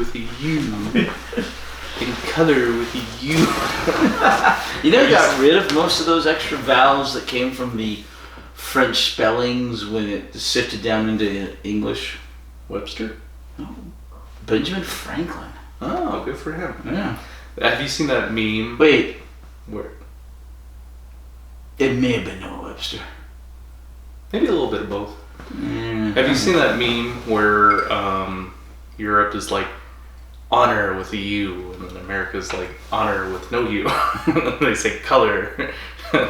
with a U. In color with a U. You never got rid of most of those extra vowels that came from the French spellings when it sifted down into English? Webster? No. Benjamin Franklin. Oh, good for him. Yeah. Have you seen that meme? Wait. Where? It may have been Noah Webster. Maybe a little bit of both. Mm. Have you seen that meme where Europe is like honor with a U, and then America's like honor with no U? They say color.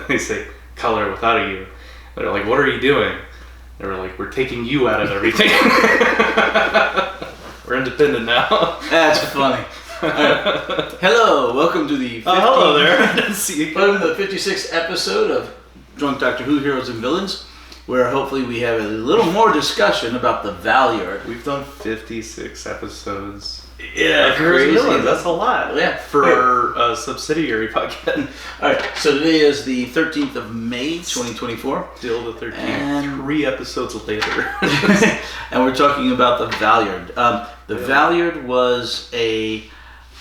They say color without a U. They're like, what are you doing? They were like, we're taking you out of everything. We're independent now. That's funny. Right. Hello, welcome to the hello there. I didn't see you. Welcome to the 56th episode of Drunk Doctor Who Heroes and Villains, where hopefully we have a little more discussion about the Valeyard. We've done 56 episodes. Yeah, crazy. That's a lot. Yeah, for our subsidiary podcast. All right, so today is the 13th of May, 2024. Still the 13th. And 3 episodes later. And we're talking about the Valeyard. The Valeyard was a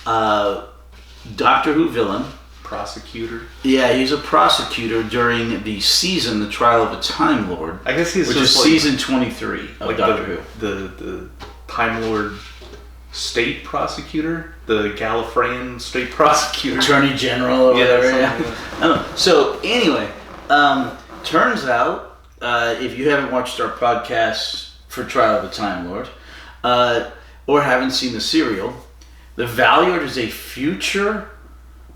Doctor Who villain. Prosecutor. Yeah, he's a prosecutor during the season, The Trial of a Time Lord. I guess he's which just is like, season 23 of like Doctor Who. The Time Lord state prosecutor, the Gallifreyan state prosecutor, Attorney General or whatever. Yeah. I don't know. So anyway, turns out if you haven't watched our podcast for Trial of the Time Lord, or haven't seen the serial, the Valeyard is a future,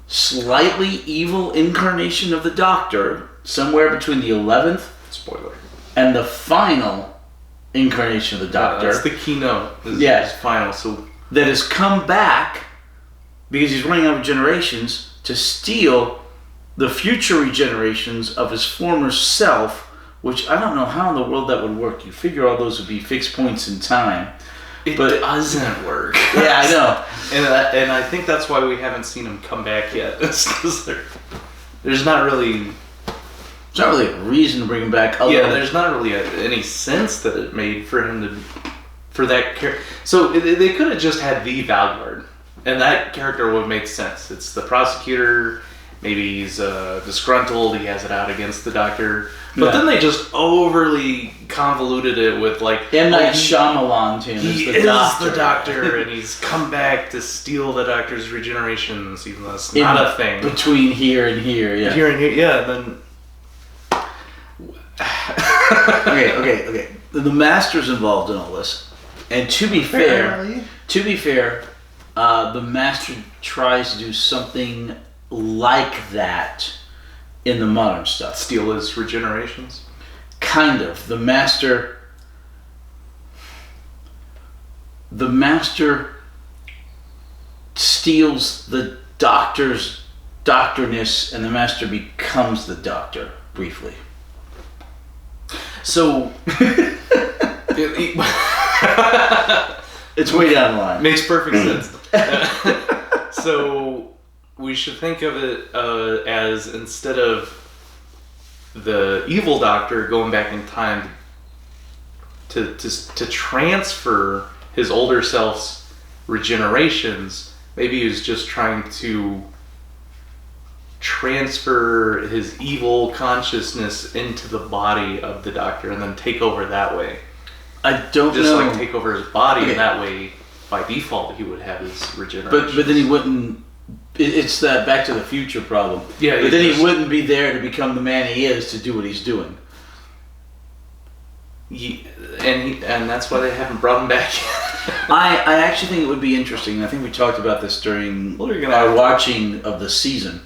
slightly evil incarnation of the Doctor, somewhere between the 11th spoiler and the final incarnation of the Doctor. That's the keynote. Yes, final. So that has come back because he's running out of generations to steal the future regenerations of his former self, which I don't know how in the world that would work. You figure all those would be fixed points in time. It doesn't work. Yeah, I know. And I think that's why we haven't seen him come back yet. It's because there's not really... It's not really a reason to bring him back. There's not really any sense that it made for him to... For that character... So they could have just had the Valeyard. And that character would make sense. It's the prosecutor... Maybe he's disgruntled, he has it out against the Doctor. But then they just overly convoluted it with like... M. Night Shyamalan to him he is the Doctor, and he's come back to steal the Doctor's regenerations, even though that's not a thing. Between here and here, yeah. Here and here, yeah, then... Okay. The Master's involved in all this. And to be fair, the Master tries to do something like that in the modern stuff. Steal his regenerations? Kind of. The Master steals the Doctor's doctorness, and the Master becomes the Doctor, briefly. So... It's way down the line. Makes perfect sense. So... We should think of it as instead of the evil Doctor going back in time to transfer his older self's regenerations, maybe he was just trying to transfer his evil consciousness into the body of the Doctor and then take over that way. I don't know. Just like take over his body, and that way, by default, he would have his regeneration. But then he wouldn't... It's that Back to the Future problem. Yeah, but then he wouldn't be there to become the man he is to do what he's doing. And that's why they haven't brought him back yet. I actually think it would be interesting. I think we talked about this during our watching of the season.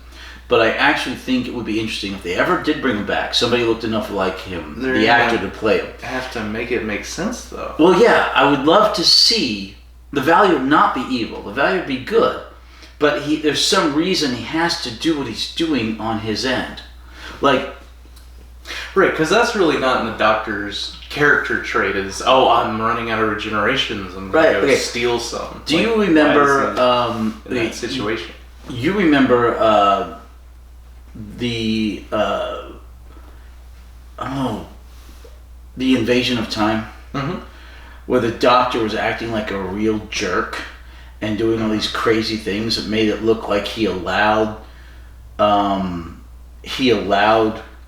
But I actually think it would be interesting if they ever did bring him back. Somebody looked enough like him, the actor, to play him. Have to make it make sense, though. Well, yeah, I would love to see the Valeyard not be evil. The Valeyard be good. But there's some reason he has to do what he's doing on his end. Like... Right, because that's really not in the Doctor's character trait is, I'm running out of regenerations, I'm going to go steal some. Do you remember... in that situation? You remember the Invasion of Time? Mm-hmm. Where the Doctor was acting like a real jerk. and doing all these crazy things that made it look like he allowed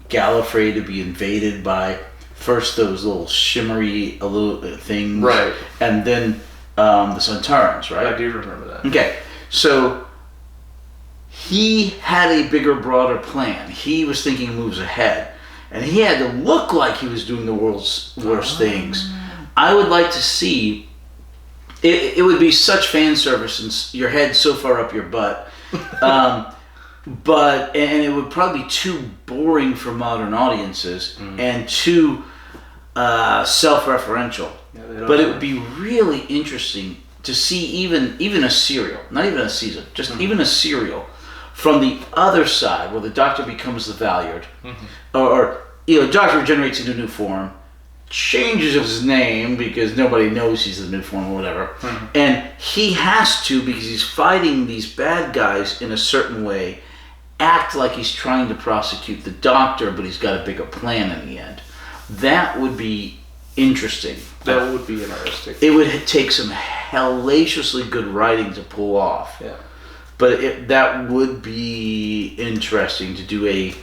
Gallifrey to be invaded by first those little shimmery things, right, and then the Centaurans, right? I do remember that. Okay, so he had a bigger, broader plan. He was thinking moves ahead, and he had to look like he was doing the world's worst things. I would like to see. It would be such fan service and your head so far up your butt. But it would probably be too boring for modern audiences and too self-referential. Yeah, but it would be really interesting to see even a serial, not even a season, just even a serial from the other side where the Doctor becomes the Valeyard, or Doctor regenerates into a new form, changes his name because nobody knows he's the new form or whatever, and he has to, because he's fighting these bad guys in a certain way, act like he's trying to prosecute the Doctor, but he's got a bigger plan in the end. That would be interesting. That would be interesting. It would take some hellaciously good writing to pull off. Yeah. But that would be interesting to do a...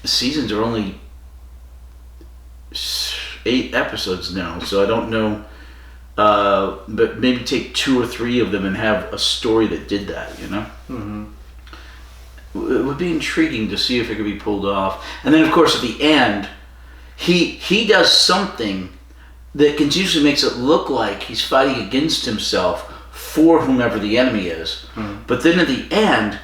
seasons are only 8 episodes now, so I don't know. But maybe take 2 or 3 of them and have a story that did that, It would be intriguing to see if it could be pulled off. And then, of course, at the end, he does something that continuously makes it look like he's fighting against himself for whomever the enemy is. But then at the end,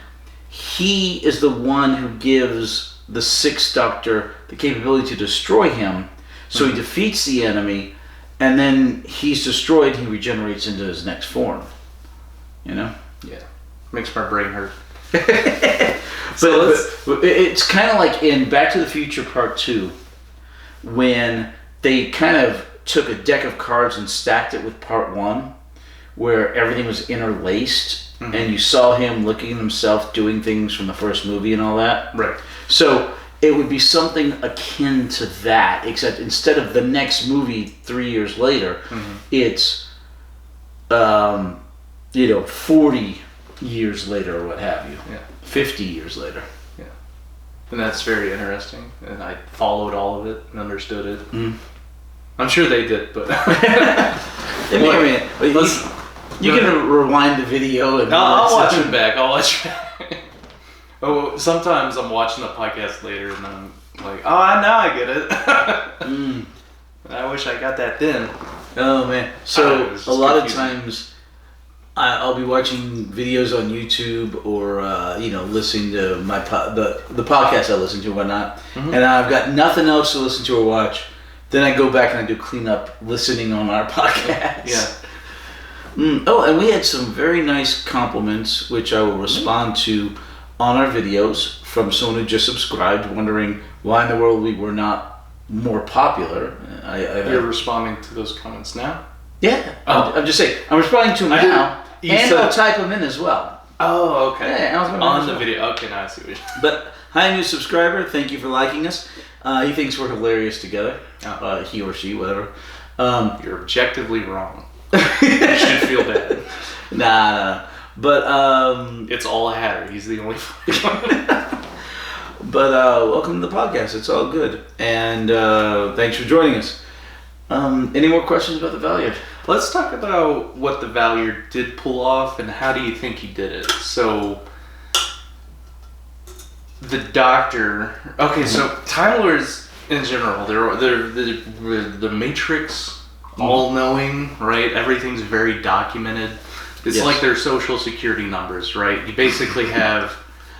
he is the one who gives the 6th Doctor the capability to destroy him. So he defeats the enemy, and then he's destroyed, he regenerates into his next form. Yeah. Makes my brain hurt. But it's kind of like in Back to the Future Part 2, when they kind of took a deck of cards and stacked it with Part 1, where everything was interlaced, and you saw him looking at himself doing things from the first movie and all that. Right. So it would be something akin to that, except instead of the next movie 3 years later, it's 40 years later or what have you. 50 years later. Yeah. And that's very interesting. And I followed all of it and understood it. I'm sure they did, but you can rewind the video and I'll watch it back. Oh, sometimes I'm watching the podcast later and I'm like, oh, now I get it. I wish I got that then. Oh man! So a lot of times, I'll be watching videos on YouTube or listening to my the podcast I listen to and whatnot, and I've got nothing else to listen to or watch. Then I go back and I do cleanup listening on our podcast. Yeah. Oh, and we had some very nice compliments, which I will respond to on our videos from someone who just subscribed, wondering why in the world we were not more popular. You're responding to those comments now? Yeah. I'm just saying, I'm responding to them now, and I'll type them in as well. Oh, okay. Yeah, on the video. Okay, now I see what you're saying. But hi, new subscriber. Thank you for liking us. He thinks we're hilarious together. He or she, whatever. You're objectively wrong. You should feel bad. Nah. But it's all a hatter. He's the only funny one. But welcome to the podcast. It's all good, and thanks for joining us. Any more questions about the Valeyard? Let's talk about what the Valeyard did pull off, and how do you think he did it? So, the Doctor. Okay, so Time Lords in general, they're the Matrix, all-knowing, right? Everything's very documented. It's like their social security numbers, right? You basically have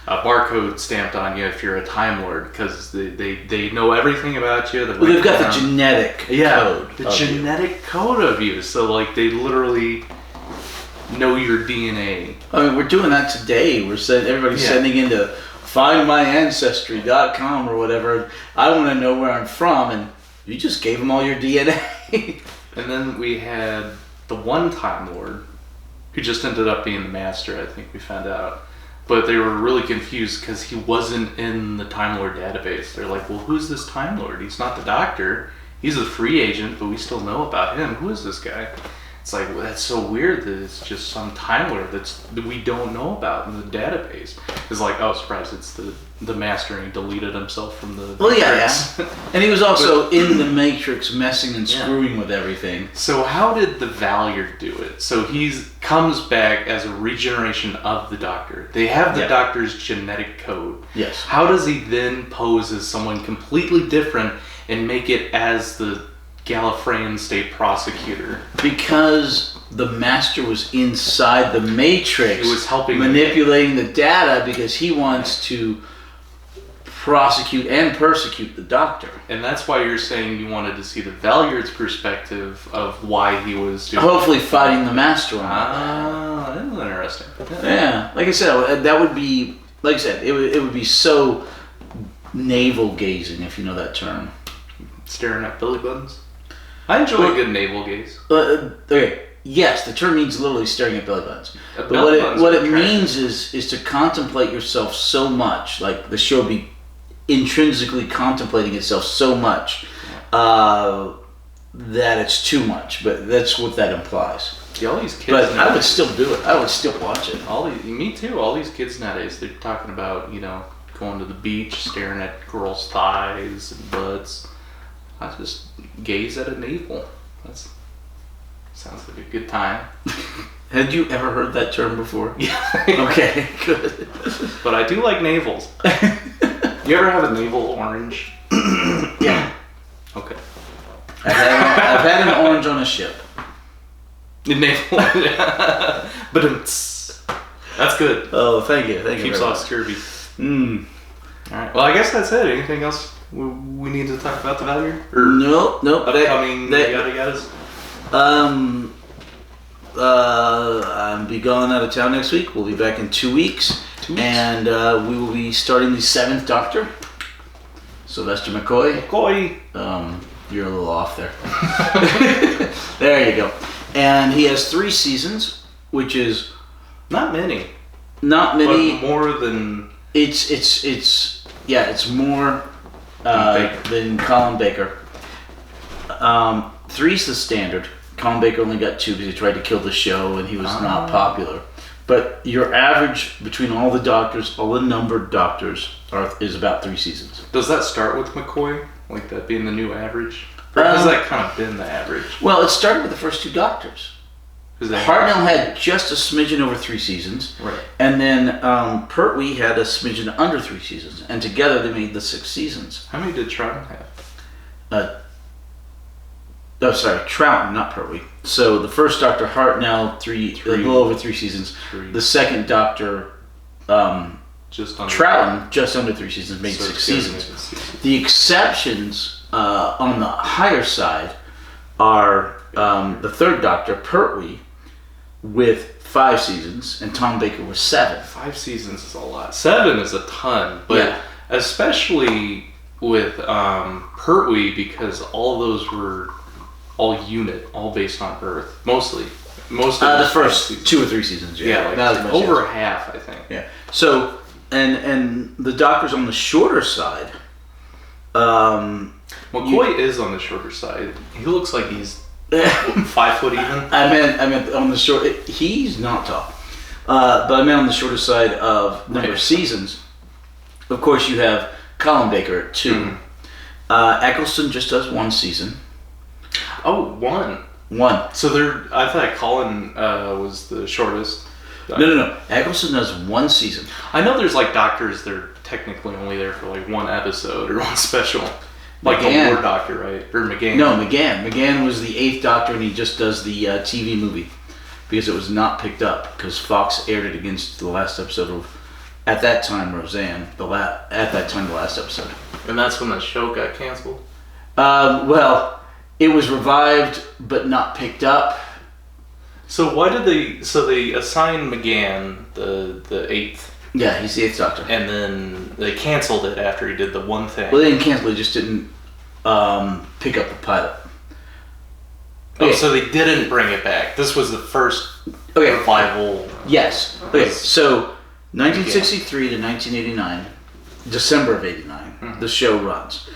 a barcode stamped on you if you're a Time Lord, because they know everything about you. They've got the genetic code. The genetic code of you. So, they literally know your DNA. I mean, we're doing that today. Everybody's sending into findmyancestry.com or whatever. I want to know where I'm from, and you just gave them all your DNA. And then we had the one Time Lord, who just ended up being the Master, I think we found out. But they were really confused because he wasn't in the Time Lord database. They're like, well, who's this Time Lord? He's not the Doctor. He's a free agent, but we still know about him. Who is this guy? It's like, well, that's so weird that it's just some Time Lord that we don't know about in the database. It's like, oh, surprise, it's the Master, and he deleted himself from the Matrix. Yeah. And he was also in the Matrix messing and screwing with everything. So how did the Valeyard do it? So comes back as a regeneration of the Doctor. They have the Doctor's genetic code. Yes. How does he then pose as someone completely different and make it as the Gallifreyan State Prosecutor? Because the Master was inside the Matrix. He was helping manipulating the data because he wants to prosecute and persecute the Doctor. And that's why you're saying you wanted to see the Valeyard's perspective of why he was doing hopefully fighting the Master on that is interesting. Yeah, like I said, that would be, like I said, it would be so navel gazing, if you know that term. Staring at belly buttons. I enjoy a good navel gaze. Okay, yes, the term means literally staring at belly buttons. But what it means is to contemplate yourself so much, like the show be intrinsically contemplating itself so much that it's too much. But that's what that implies. Yeah, all these kids. But I would still do it. I would still watch it. Me too. All these kids nowadays, they're talking about, going to the beach, staring at girls' thighs and butts. I just gaze at a navel. That sounds like a good time. Had you ever heard that term before? Yeah. Okay, good. But I do like navels. You ever have a navel orange? Yeah. Okay. I've had an orange on a ship. The navel. But that's good. Oh, thank you. Keeps off scurvy. All right. Well, I guess that's it. Anything else we need to talk about the Valeyard? Nope. Upcoming yada yadas. I'll be going out of town next week. We'll be back in 2 weeks. And we will be starting the 7th Doctor, Sylvester McCoy. You're a little off there. There you go. And he has 3 seasons, which is not many. But more than it's more than Colin Baker. 3's the standard. Colin Baker only got 2 because he tried to kill the show and he was not popular. But your average between all the Doctors, all the numbered Doctors, is about 3 seasons. Does that start with McCoy? Like that being the new average? Or has that kind of been the average? Well, it started with the first 2 Doctors. Hartnell had just a smidgen over 3 seasons. Right. And then Pertwee had a smidgen under 3 seasons. And together they made the 6 seasons. How many did Troughton have? Troughton, not Pertwee. So the first Doctor, Hartnell, a little over 3 seasons. 3. The second Doctor, Troughton, just under 3 seasons, made 6 seasons. The exceptions on the higher side are the third Doctor, Pertwee, with 5 seasons, and Tom Baker with 7. 5 seasons is a lot. 7 is a ton, but especially with Pertwee, because all those were all unit, all based on Earth, mostly. Most of the first 2 or 3 seasons. Yeah, like over half, I think. Yeah. So, and the Doctor's on the shorter side. McCoy is on the shorter side. He looks like he's 5 foot even. I meant on the short. He's not tall, but I meant on the shorter side of number of seasons. Of course, you have Colin Baker at 2. Eccleston just does 1 season. Oh, 1. 1. So I thought Colin was the shortest. No. Eccleston does 1 season. I know there's like Doctors that are technically only there for like 1 episode or 1 special. Like the War Doctor, right? Or McGann. No, McGann. McGann was the 8th Doctor, and he just does the TV movie because it was not picked up because Fox aired it against the last episode of, at that time, Roseanne. The last episode. And that's when the show got canceled? Well, it was revived but not picked up. So why did they assign McGann the 8th? Yeah, he's the 8th Doctor. And then they canceled it after he did the one thing. Well, they didn't cancel it, just didn't pick up the pilot. Okay. Oh, so they didn't bring it back. This was the first revival. Yes. Okay, so 1963 to 1989, December of 89, the show runs.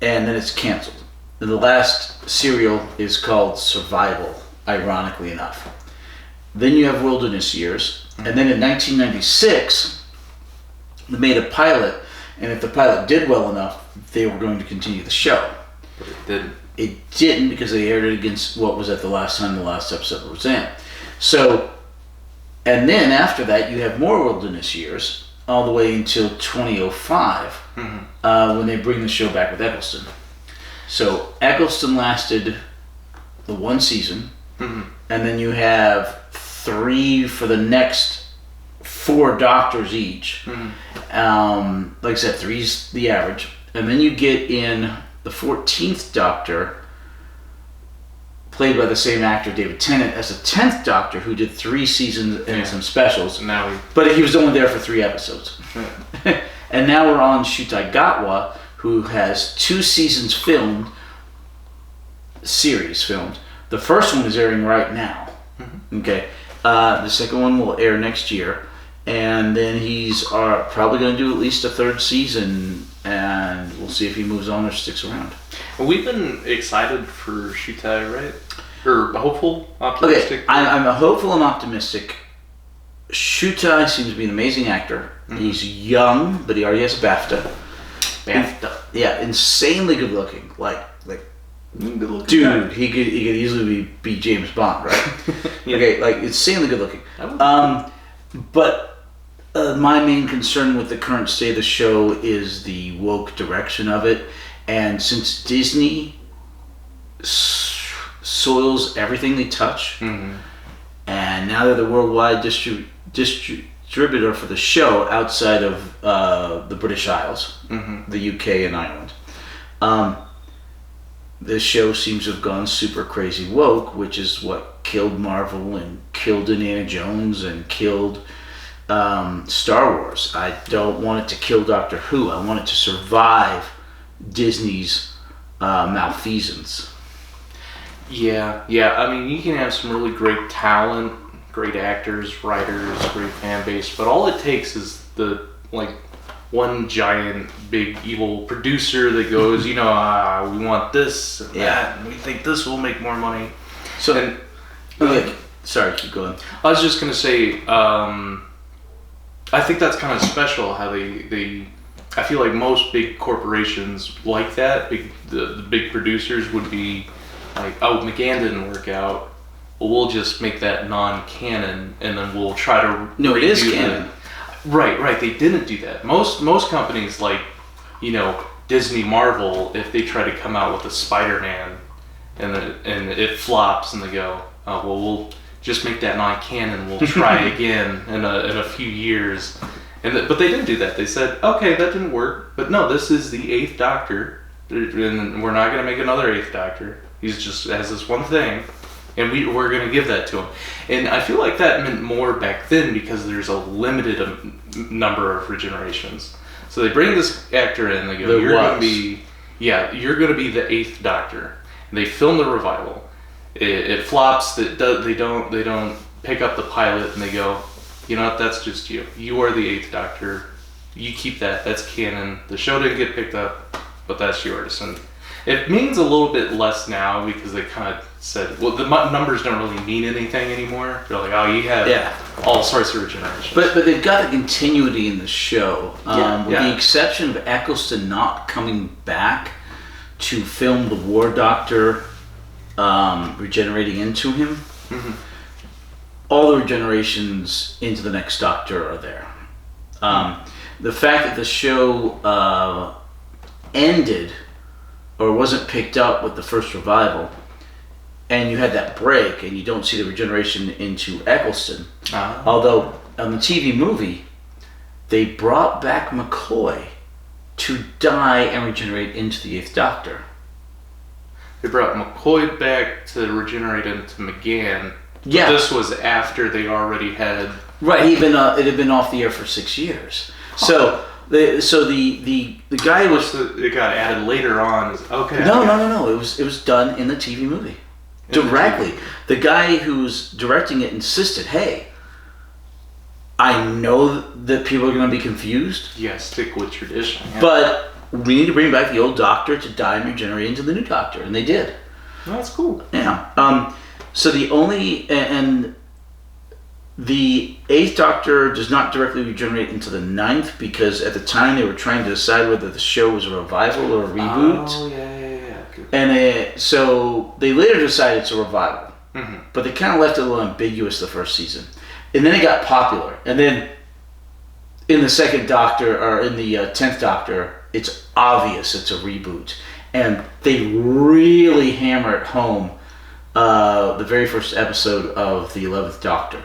And then it's canceled. And the last serial is called Survival. ironically enough. Then you have Wilderness Years, and then in 1996, they made a pilot, and if the pilot did well enough, they were going to continue the show. But it didn't. It didn't because they aired it against what was at the last time the last episode was in. So, and then after that, you have more Wilderness Years, all the way until 2005, when they bring the show back with Eccleston. So Eccleston lasted the one season, and then you have 3 for the next 4 Doctors each. Like I said, 3's the average. And then you get in the 14th Doctor, played by the same actor, David Tennant, as the 10th Doctor, who did 3 seasons and some specials. But he was only there for 3 episodes. And now we're on Shutai Gatwa, who has 2 seasons series filmed. The first one is airing right now. Okay. The second one will air next year. And then he's probably going to do at least a 3rd season, and we'll see if he moves on or sticks around. Well, we've been excited for Shutai, right? Or hopeful, optimistic? Okay, I'm a hopeful and optimistic. Shutai seems to be an amazing actor. He's young, but he already has a BAFTA. Yeah, insanely good looking. Like good looking dude, guy. he could easily be James Bond, right? Okay, like insanely good looking. But my main concern with the current state of the show is the woke direction of it, and since Disney soils everything they touch, and now they're the worldwide distributor for the show outside of the British Isles, the UK and Ireland. This show seems to have gone super crazy woke, which is what killed Marvel and killed Indiana Jones and killed Star Wars. I don't want it to kill Doctor Who. I want it to survive Disney's malfeasance. Yeah. I mean, you can have some really great talent, great actors, writers, great fan base, but all it takes is one giant, big, evil producer that goes, we want this and that, and we think this will make more money. So, sorry, keep going. I was just going to say, I think that's kind of special how they I feel like most big corporations like that, the big producers would be like, oh, McGann didn't work out, well, we'll just make that non-canon, and then we'll try to No, it is canon. Right. They didn't do that. Most companies like, Disney, Marvel, if they try to come out with a Spider-Man and it flops, and they go, oh, well, we'll just make that non-canon. We'll try again in a few years. But they didn't do that. They said, okay, that didn't work. But no, this is the 8th Doctor, and we're not going to make another 8th Doctor. He's just has this one thing. And we're going to give that to him. And I feel like that meant more back then because there's a limited number of regenerations. So they bring this actor in, they go, you're going to be the 8th Doctor. And they film the revival. It flops, they don't pick up the pilot, and they go, you know what, that's just you. You are the 8th Doctor. You keep that. That's canon. The show didn't get picked up, but that's yours. And it means a little bit less now because they kind of said, well, the numbers don't really mean anything anymore. They're like, oh, you have all sorts of regenerations. But they've got a continuity in the show. With the exception of Eccleston not coming back to film the War Doctor regenerating into him. All the regenerations into the next Doctor are there. The fact that the show ended or wasn't picked up with the first revival, and you had that break, and you don't see the regeneration into Eccleston. Although on the TV movie, they brought back McCoy to die and regenerate into the 8th Doctor. They brought McCoy back to regenerate into McGann. Yeah. But this was after they already had... Right, it had been off the air for 6 years. So the guy was... It got added later on. Okay. No. It was done in the TV movie. Directly. The guy who's directing it insisted, hey, I know that people are going to be confused. Yeah, stick with tradition. Yeah. But we need to bring back the old Doctor to die and regenerate into the new Doctor. And they did. Oh, that's cool. Yeah. So the eighth Doctor does not directly regenerate into the ninth because at the time they were trying to decide whether the show was a revival or a reboot. Oh, yeah. Good. And so they later decided it's a revival. Mm-hmm. But they kind of left it a little ambiguous the first season. And then it got popular. And then in the second Doctor, or in the 10th Doctor, it's obvious it's a reboot. And they really hammer it home the very first episode of the 11th Doctor.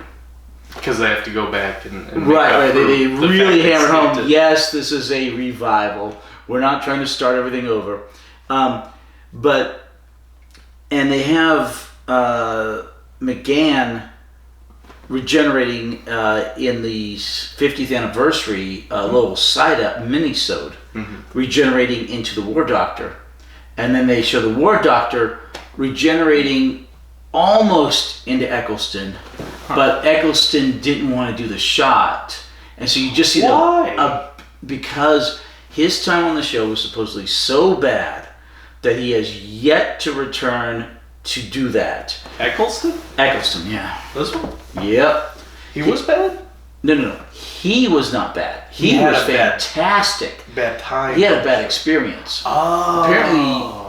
Because they have to go back and right. They really hammer home. Yes, this is a revival. We're not trying to start everything over, and they have McGann regenerating in the 50th anniversary little side-up mini-sode, regenerating into the War Doctor, and then they show the War Doctor regenerating almost into Eccleston. But Eccleston didn't want to do the shot. And so you just see because his time on the show was supposedly so bad that he has yet to return to do that. Eccleston? Eccleston, yeah. This one? Yep. He was bad? No. He was not bad. He was fantastic. Bad time. He had a bad experience. Oh. Apparently,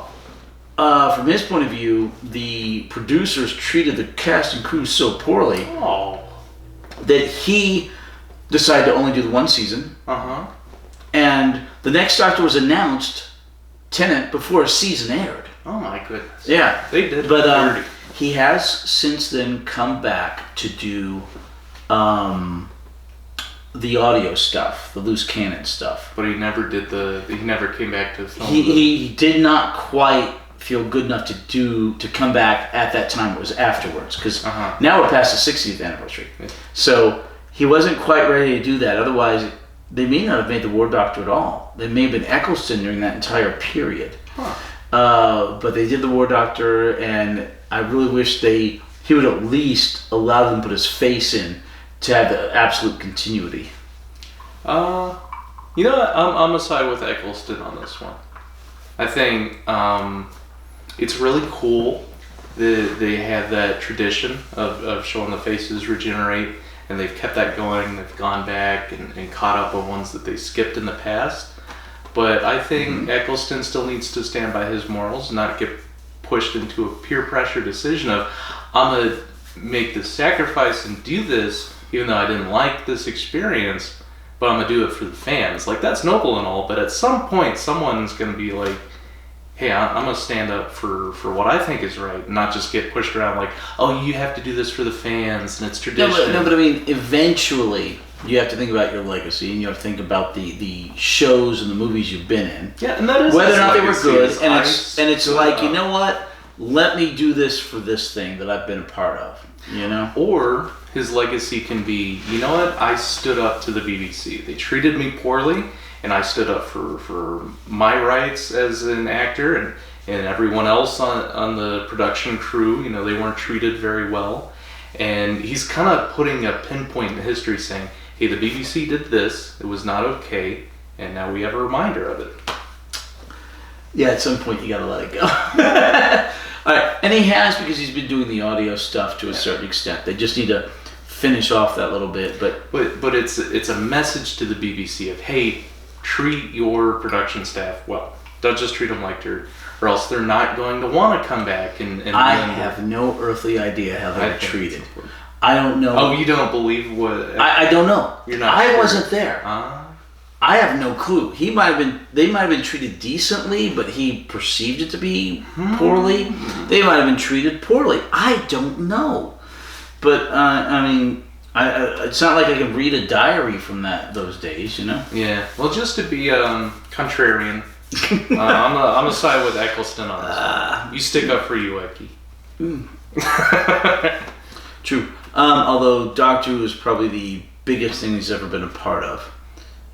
from his point of view, the producers treated the cast and crew so poorly that he decided to only do the one season. And the next Doctor was announced, Tennant, before a season aired. Oh my goodness. Yeah. They did. But he has since then come back to do the audio stuff, the loose cannon stuff. But he never did he never came back to film. He did not quite feel good enough to come back at that time. It was afterwards, because now we're past the 60th anniversary. Yeah. So he wasn't quite ready to do that. Otherwise, they may not have made the War Doctor at all. They may have been Eccleston during that entire period. But they did the War Doctor, and I really wish he would at least allow them to put his face in to have the absolute continuity. You know what? I'm a side with Eccleston on this one. I think it's really cool that they have that tradition of showing the faces regenerate, and they've kept that going. They've gone back and caught up on ones that they skipped in the past. But I think Eccleston still needs to stand by his morals, not get pushed into a peer pressure decision of, I'm going to make this sacrifice and do this, even though I didn't like this experience, but I'm going to do it for the fans. Like, that's noble and all, but at some point, someone's going to be like, hey, I'm going to stand up for what I think is right, and not just get pushed around like, oh, you have to do this for the fans, and it's tradition. No, but I mean, eventually, you have to think about your legacy, and you have to think about the shows and the movies you've been in. Yeah, and that is whether or not they were good, and it's good like, you know what? Let me do this for this thing that I've been a part of, you know? Or his legacy can be, you know what? I stood up to the BBC. They treated me poorly, and I stood up for my rights as an actor, and everyone else on the production crew, you know, they weren't treated very well. And he's kind of putting a pinpoint in history saying, hey, the BBC did this, it was not okay, and now we have a reminder of it. Yeah, at some point you gotta let it go. All right, and he has, because he's been doing the audio stuff to a certain extent. They just need to finish off that little bit, but it's a message to the BBC of, hey, treat your production staff well. Don't just treat them like dirt, or else they're not going to want to come back and I have no earthly idea how they're treated. I don't know. Oh, you don't believe what? I don't know. You're not. I sure. wasn't there. I have no clue. They might have been treated decently, but he perceived it to be poorly. They might have been treated poorly. I don't know. But I mean, it's not like I can read a diary from those days, you know. Yeah. Well, just to be contrarian, I'm a side with Eccleston on this one. You stick up for you, Eki. True. Although Doctor Who is probably the biggest thing he's ever been a part of.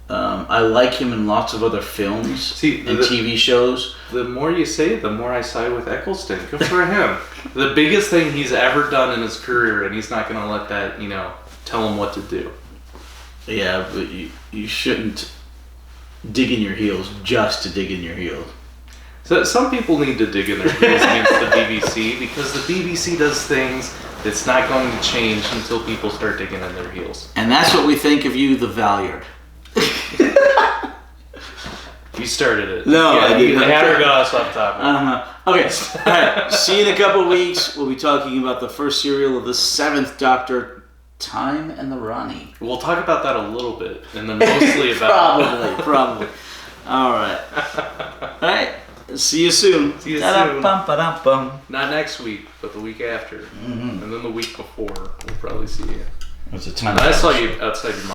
I like him in lots of other films and TV shows. The more you say it, the more I side with Eccleston. Good for him. The biggest thing he's ever done in his career, and he's not going to let that, tell him what to do. Yeah, but you shouldn't dig in your heels just to dig in your heels. So some people need to dig in their heels against the BBC because the BBC does things that's not going to change until people start digging in their heels. And that's what we think of you, the Valeyard. You started it. No, I didn't. You had her goss off top. Okay, all right. See you in a couple weeks. We'll be talking about the first serial of the 7th Doctor, Time and the Rani. We'll talk about that a little bit, and then mostly about... Probably. All right. All right. See you soon. See you soon. Not next week, but the week after. And then the week before. We'll probably see you. What's the time? I saw you outside your